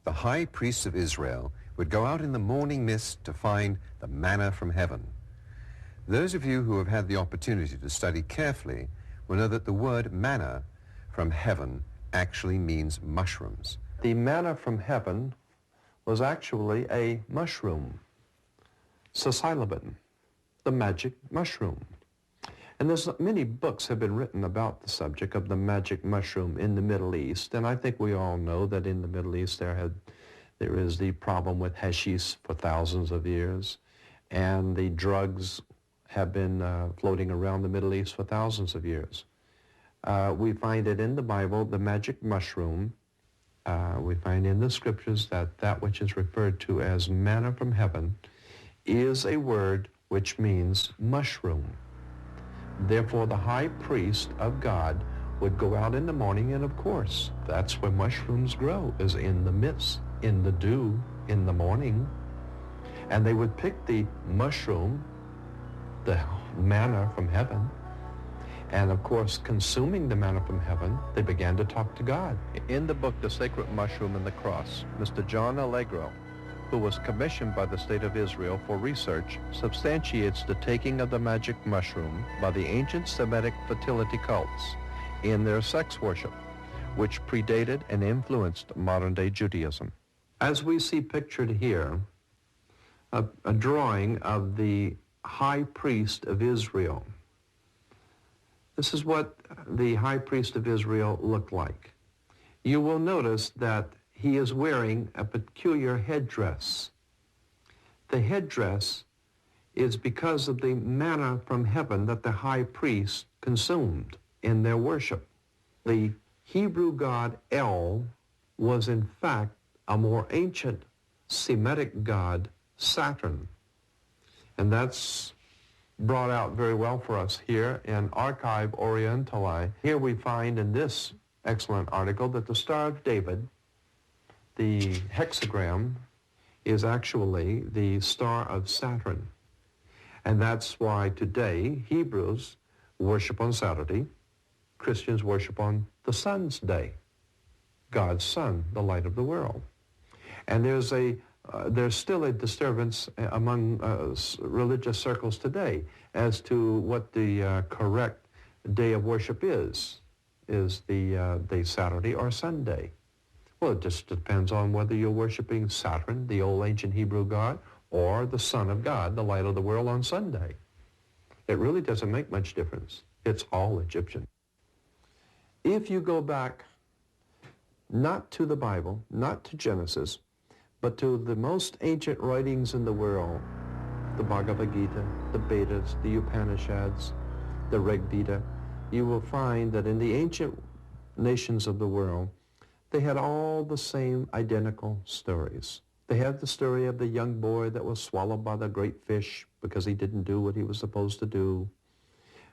The high priests of Israel would go out in the morning mist to find the manna from heaven. Those of you who have had the opportunity to study carefully will know that the word manna from heaven actually means mushrooms. The manna from heaven was actually a mushroom, psilocybin, the magic mushroom. And there's many books have been written about the subject of the magic mushroom in the Middle East, and I think we all know that in the Middle East there is the problem with hashish for thousands of years, and the drugs have been floating around the Middle East for thousands of years. We find it in the Bible, the magic mushroom. We find in the scriptures that that which is referred to as manna from heaven is a word which means mushroom. Therefore, the high priest of God would go out in the morning, and of course, that's where mushrooms grow, is in the mist, in the dew, in the morning. And they would pick the mushroom, the manna from heaven, and of course, consuming the manna from heaven, they began to talk to God. In the book, The Sacred Mushroom and the Cross, Mr. John Allegro, who was commissioned by the State of Israel for research, substantiates the taking of the magic mushroom by the ancient Semitic fertility cults in their sex worship, which predated and influenced modern-day Judaism. As we see pictured here, a drawing of the high priest of Israel. This is what the high priest of Israel looked like. You will notice that he is wearing a peculiar headdress. The headdress is because of the manna from heaven that the high priest consumed in their worship. The Hebrew god El was in fact a more ancient Semitic god, Saturn. And that's brought out very well for us here in Archive Orientali. Here we find in this excellent article that the Star of David, the hexagram, is actually the star of Saturn. And that's why today Hebrews worship on Saturday, Christians worship on the sun's day, God's sun, the light of the world. And there's still a disturbance among religious circles today as to what the correct day of worship is the Saturday or Sunday. Well, it just depends on whether you're worshiping Saturn, the old ancient Hebrew god, or the Son of God, the light of the world, on Sunday. It really doesn't make much difference. It's all Egyptian. If you go back not to the Bible, not to Genesis, but to the most ancient writings in the world, the Bhagavad Gita, the Vedas, the Upanishads, the Rig Veda, you will find that in the ancient nations of the world, they had all the same identical stories. They had the story of the young boy that was swallowed by the great fish because he didn't do what he was supposed to do.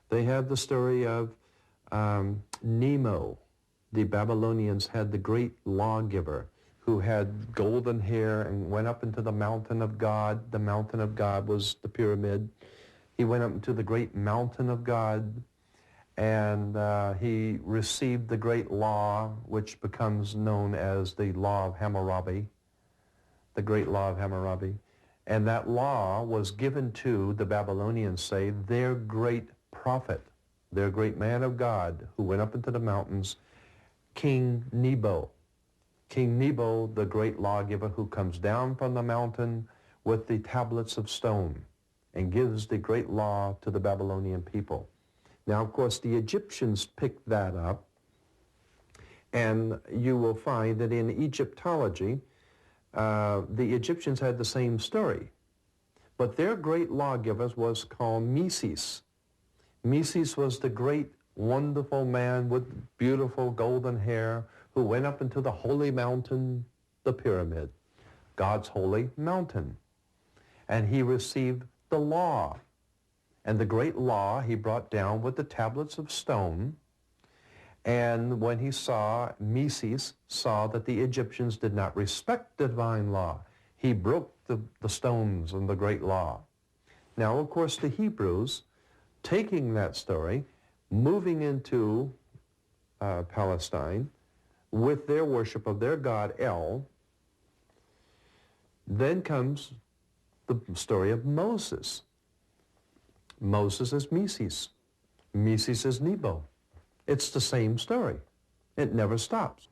They had the story of Nemo. The Babylonians had the great lawgiver who had golden hair and went up into the mountain of God. The mountain of God was the pyramid. He went up into the great mountain of God, and he received the great law, which becomes known as the law of Hammurabi, the great law of Hammurabi. And that law was given to, the Babylonians say, their great prophet, their great man of God, who went up into the mountains, King Nebo. King Nebo, the great lawgiver, who comes down from the mountain with the tablets of stone and gives the great law to the Babylonian people. Now, of course, the Egyptians picked that up, and you will find that in Egyptology, the Egyptians had the same story. But their great lawgiver was called Meses. Meses was the great, wonderful man with beautiful golden hair who went up into the holy mountain, the pyramid, God's holy mountain. And he received the law. And the great law he brought down with the tablets of stone. And when he saw, Meses saw that the Egyptians did not respect the divine law, he broke the stones and the great law. Now, of course, the Hebrews, taking that story, moving into Palestine with their worship of their god El, Then comes the story of Moses. Moses is Meses. Meses is Nebo. It's the same story. It never stops.